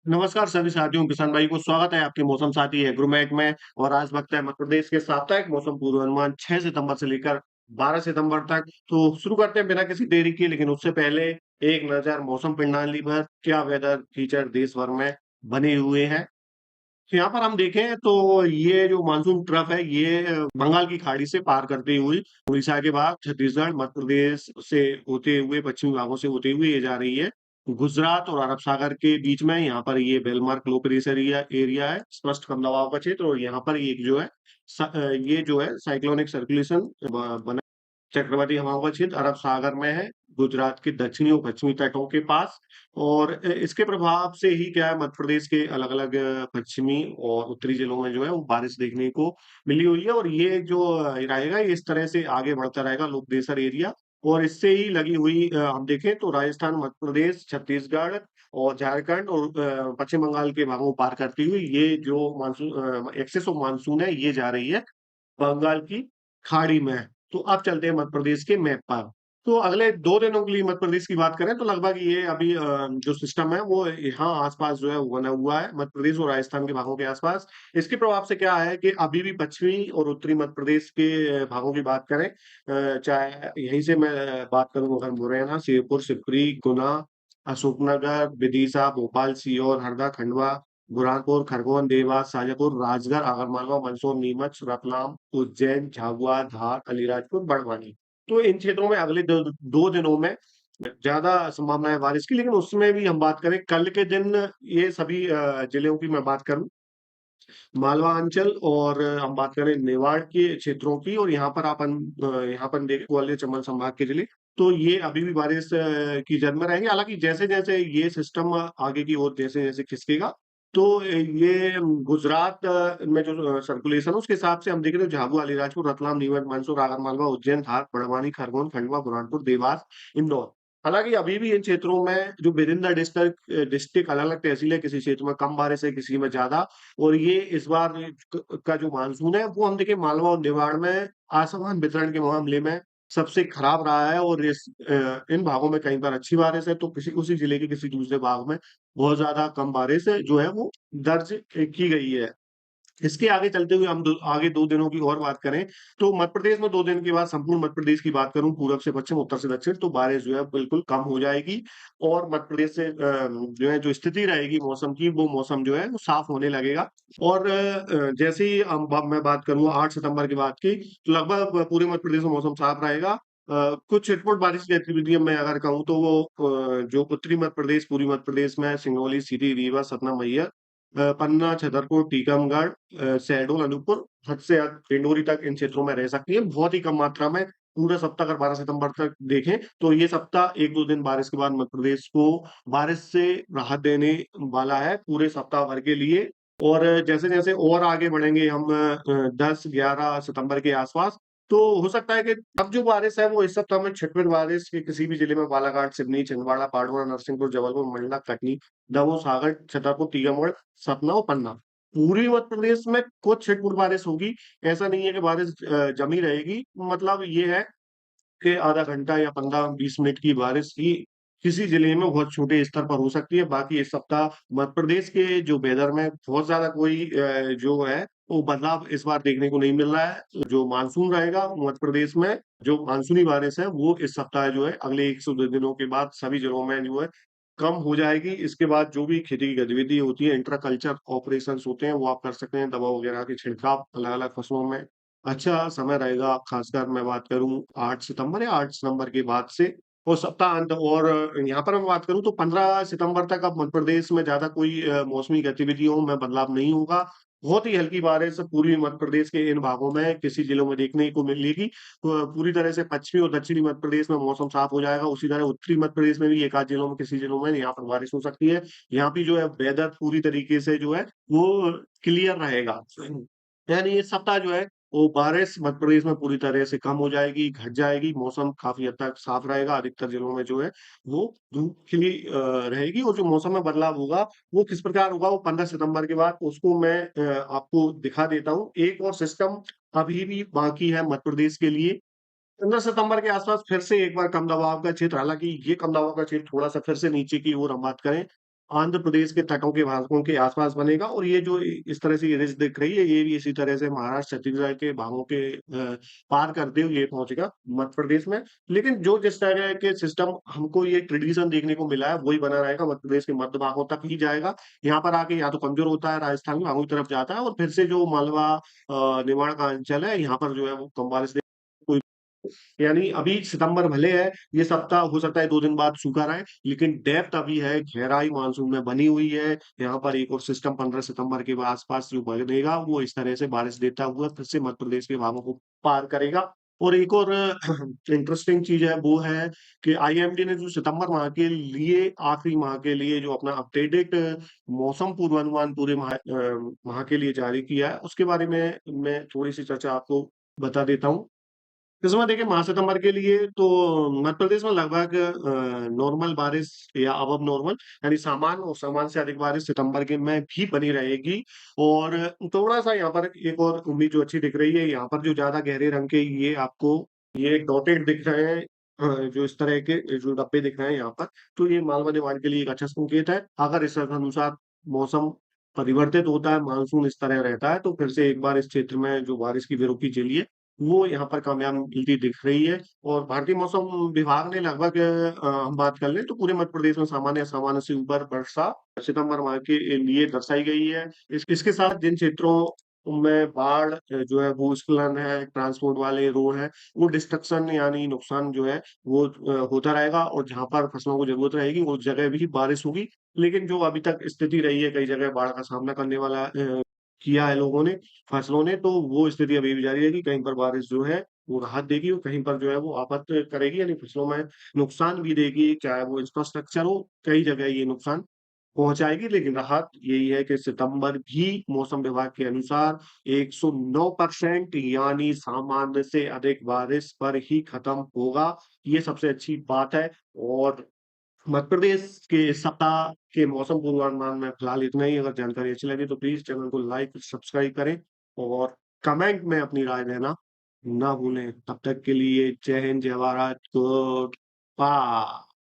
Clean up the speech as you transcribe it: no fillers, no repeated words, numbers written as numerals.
नमस्कार सभी साथियों, किसान भाई को स्वागत है आपके मौसम साथी एग्रोमेट में। और आज वक्त है मध्य प्रदेश के साप्ताहिक मौसम पूर्वानुमान 6 सितंबर से लेकर 12 सितंबर तक। तो शुरू करते हैं बिना किसी देरी के, लेकिन उससे पहले एक नज़र मौसम प्रणाली पर क्या वेदर फीचर देश भर में बने हुए हैं। तो यहाँ पर हम देखें तो ये जो मानसून ट्रफ है ये बंगाल की खाड़ी से पार करते हुए उड़ीसा के बाद छत्तीसगढ़, मध्य प्रदेश से होते हुए पश्चिमी भागों से होते हुए ये जा रही है गुजरात और अरब सागर के बीच में। यहाँ पर ये well marked low pressure area area है, स्पष्ट कम दबाव का क्षेत्र। और यहाँ पर एक जो है ये जो है साइक्लोनिक सर्कुलेशन बना चक्रवाती हवाओं का क्षेत्र अरब सागर में है, गुजरात के दक्षिणी और पश्चिमी तटों के पास। और इसके प्रभाव से ही क्या है, मध्य प्रदेश के अलग-अलग पश्चिमी और उत्तरी जिलों में जो है वो बारिश देखने को मिली हुई है। और ये जो रहेगा ये इस तरह से आगे बढ़ता रहेगा लो प्रेशर एरिया। और इससे ही लगी हुई हम देखें तो राजस्थान, मध्य प्रदेश, छत्तीसगढ़ और झारखंड और पश्चिम बंगाल के भागों को पार करती हुई ये जो मानसून एक्सेस ऑफ मानसून है ये जा रही है बंगाल की खाड़ी में। तो अब चलते हैं मध्य प्रदेश के मैप पर। तो अगले 2 दिनों के लिए मध्य प्रदेश की बात करें तो लगभग ये अभी जो सिस्टम है वो यहाँ आस-पास जो है वो बना हुआ है, मध्य प्रदेश और राजस्थान के भागों के आस-पास। इसके प्रभाव से क्या है कि अभी भी पश्चिमी और उत्तरी मध्य प्रदेश के भागों की बात करें, चाहे यहीं से मैं बात करूँ अगर मुरैना, शिवपुर, शिवपुरी, गुना, अशोकनगर, विदिशा, भोपाल, सीहोर, हरदा, खंडवा, बुरहानपुर, खरगोन, देवास, शाजापुर, राजगढ़, आगरमालवा, मंदसौर, नीमच, रतलाम, उज्जैन, झाबुआ, धार, अलीराजपुर, बड़वानी। तो इन क्षेत्रों में अगले दो 2 दिनों में ज़्यादा संभावना है बारिश की। लेकिन उसमें भी हम बात करें कल के दिन ये सभी जिलों की मैं बात करूँ, मालवा अंचल और हम बात करें मेवाड़ के क्षेत्रों की। और यहाँ पर देखें ग्वालियर चंबल संभाग के जिले, तो ये अभी भी बारिश की जद में रहेंगे। हालाँकि जैसे-जैसे ये सिस्टम आगे की ओर जैसे-जैसे खिसकेगा, तो ये गुजरात में जो सर्कुलेशन है उसके हिसाब से हम देखें तो झाबुआ, अलीराजपुर, रतलाम, नीमच, मंदसौर, आगरमालवा, उज्जैन, धार, बड़वानी, खरगोन, खंडवा, बुरहानपुर, देवास, इंदौर। हालाँकि अभी भी इन क्षेत्रों में जो विद इन द डिस्ट्रिक्ट अलग-अलग तहसील है, किसी क्षेत्र में कम बारिश है, किसी में ज़्यादा। और ये इस बार का जो मानसून है वो हम देखें मालवा और निमाड़ में असमान वितरण के मामले में सबसे खराब रहा है। और इन भागों में कहीं पर अच्छी बारिश है तो किसी उसी जिले के किसी दूसरे भाग में बहुत ज्यादा कम बारिश है जो है वो दर्ज की गई है। इसके आगे चलते हुए हम आगे 2 दिनों की और बात करें, तो मध्य प्रदेश में 2 दिन के बाद संपूर्ण मध्य प्रदेश की बात करूँ, पूरब से पश्चिम, उत्तर से दक्षिण, तो बारिश जो है बिल्कुल कम हो जाएगी। और मध्य प्रदेश से जो है जो स्थिति रहेगी मौसम की, वो मौसम जो है वो साफ होने लगेगा। और जैसे ही मैं बात करूँगा 8 सितंबर की बात की, तो लगभग पूरे मध्य प्रदेश में मौसम साफ रहेगा। कुछ छिटपुट बारिश की गतिविधियाँ मैं अगर कहूँ तो वो जो उत्तरी मध्य प्रदेश, पूर्वी मध्य प्रदेश में सिंगरौली, सीधी, रीवा, सतना, मैहर, पन्ना, छतरपुर, टीकमगढ़, शहडोल, अनूपपुर, हद से हद डिंडोरी तक इन क्षेत्रों में रह सकती है, बहुत ही कम मात्रा में। पूरा सप्ताह अगर 12 सितंबर तक देखें, तो ये सप्ताह 1-2 दिन बारिश के बाद मध्य प्रदेश को बारिश से राहत देने वाला है, पूरे सप्ताह भर के लिए। और जैसे-जैसे और आगे बढ़ेंगे हम 10-11 सितंबर के आसपास, तो हो सकता है कि अब जो बारिश है वो इस सप्ताह में छिटपुट बारिश के किसी भी जिले में बालाघाट, सिवनी, छिंदवाड़ा, पाडुआ, नरसिंहपुर, जबलपुर, मंडला, कटनी, दमोह, सागर, छतरपुर, टीकमगढ़, सतना और पन्ना। पूर्वी मध्य प्रदेश में कुछ छिटपुट बारिश होगी, ऐसा नहीं है कि बारिश जमी रहेगी। मतलब ये है कि आधा घंटा या 15-20 मिनट की बारिश ही किसी जिले में बहुत छोटे स्तर पर हो सकती है। बाकी इस सप्ताह मध्य प्रदेश के जो वेदर में बहुत ज़्यादा कोई जो है वो बदलाव इस बार देखने को नहीं मिल रहा है। जो मानसून रहेगा मध्य प्रदेश में, जो मानसूनी बारिश है वो इस सप्ताह जो है अगले 1 से 2 दिनों के बाद सभी जिलों में जो है कम हो जाएगी। इसके बाद जो भी खेती की गतिविधि होती है, इंट्रा कल्चर ऑपरेशंस होते हैं, वो आप कर सकते हैं। दवा वगैरह के छिड़काव अलग-अलग फसलों में अच्छा समय रहेगा। खासकर मैं बात करूँ 8 सितंबर या 8 सितंबर के बाद से और सप्ताहांत। और यहाँ पर मैं बात करूँ तो 15 सितंबर तक अब मध्य प्रदेश में ज़्यादा कोई मौसमी गतिविधियों में बदलाव नहीं होगा। बहुत ही हल्की बारिश पूर्वी मध्य प्रदेश के इन भागों में किसी जिलों में देखने को मिलेगी। तो पूरी तरह से पश्चिमी और दक्षिणी मध्य प्रदेश में मौसम साफ हो जाएगा। उसी तरह उत्तरी मध्य प्रदेश में भी एक आध जिलों में किसी जिलों में यहाँ पर बारिश हो सकती है। यहाँ भी जो है वेदर पूरी तरीके से जो है वो क्लियर रहेगा। यानी इस सप्ताह जो है वो बारिश मध्य प्रदेश में पूरी तरह से कम हो जाएगी, घट जाएगी, मौसम काफ़ी हद तक साफ रहेगा, अधिकतर जिलों में जो है वो धूप खिली रहेगी। और जो मौसम में बदलाव होगा, वो किस प्रकार होगा वो 15 सितंबर के बाद उसको मैं आपको दिखा देता हूँ। एक और सिस्टम अभी भी बाकी है मध्य प्रदेश के लिए। 15 सितंबर के आस-पास फिर से एक बार कम दबाव का क्षेत्र, हालाँकि ये कम दबाव का क्षेत्र थोड़ा-सा फिर से नीचे की ओर हम बात करें आंध्र प्रदेश के तटों के भागों के आसपास बनेगा और ये जो इस तरह से ये रिज दिख रही है, ये भी इसी तरह से महाराष्ट्र, छत्तीसगढ़ के भागों के पार करते हुए ये पहुंचेगा मध्य प्रदेश में। लेकिन जो जिस तरह के सिस्टम हमको ये ट्रेडिशन देखने को मिला है, वही बना रहेगा, मध्य प्रदेश के मध्य भागों तक ही जाएगा। यहाँ पर आके या तो कमजोर होता है, राजस्थान के भागों की तरफ जाता है और फिर से जो मालवा निमाड़ का अंचल है, यहाँ पर जो है वो कम बारिश यानी अभी सितंबर भले है, ये सप्ताह हो सकता है 2 दिन बाद सूखा रहे, लेकिन डेप्थ अभी है, गहराई मानसून में बनी हुई है। यहाँ पर एक और सिस्टम 15 सितंबर के आसपास जो बनेगा, वो इस तरह से बारिश देता हुआ फिर से मध्य प्रदेश के भागों को पार करेगा। और एक और इंटरेस्टिंग चीज है, वो है कि आईएमडी ने जो सितंबर माह के लिए, आखिरी माह के लिए जो अपना अपडेटेड मौसम पूर्वानुमान पूरे माह के लिए जारी किया है, उसके बारे में मैं थोड़ी सी चर्चा आपको बता देता हूँ। इसमें देखिए माह सितंबर के लिए तो मध्य प्रदेश में लगभग नॉर्मल बारिश या अबव नॉर्मल यानी सामान्य और सामान्य से अधिक बारिश सितंबर के में भी बनी रहेगी। और थोड़ा सा यहाँ पर एक और उम्मीद जो अच्छी दिख रही है, यहाँ पर जो ज्यादा गहरे रंग के ये आपको ये डॉटेड दिख रहे हैं, जो इस तरह के जो डब्बे दिख रहे हैं यहाँ पर, तो ये मालवा निमाड़ के लिए एक अच्छा संकेत है। अगर इस अनुसार मौसम परिवर्तित होता है, मानसून इस तरह रहता है, तो फिर से एक बार इस क्षेत्र में जो बारिश की बेरुखी चली है, वो यहाँ पर कामयाब मिलती दिख रही है। और भारतीय मौसम विभाग ने लगभग हम बात कर लें तो पूरे मध्य प्रदेश में सामान्य सामान्य से ऊपर वर्षा सितंबर माह के लिए दर्शाई गई है। इसके साथ जिन क्षेत्रों में बाढ़ जो है भूस्खलन है, ट्रांसपोर्ट वाले रोड है, वो डिस्ट्रक्शन यानी नुकसान जो है वो होता रहेगा। और जहां पर फसलों को जरूरत रहेगी उस जगह भी बारिश होगी। लेकिन जो अभी तक स्थिति रही है, कई जगह बाढ़ का सामना करने वाला किया है लोगों ने, फसलों ने, तो वो स्थिति अभी भी जारी रहेगी। कहीं पर बारिश जो है वो राहत देगी और कहीं पर जो है वो आफत करेगी, यानी फसलों में नुकसान भी देगी, चाहे वो इंफ्रास्ट्रक्चर हो, कई जगह ये नुकसान पहुंचाएगी। लेकिन राहत यही है कि सितंबर भी मौसम विभाग के अनुसार 109% यानी सामान्य से अधिक बारिश पर ही खत्म होगा। ये सबसे अच्छी बात है। और मध्य प्रदेश के इस सप्ताह के मौसम पूर्वानुमान में फिलहाल इतना ही। अगर जानकारी अच्छी लगी तो प्लीज चैनल को लाइक सब्सक्राइब करें और कमेंट में अपनी राय देना ना भूलें। तब तक के लिए जय हिंद, जय भारत, गुड बाय।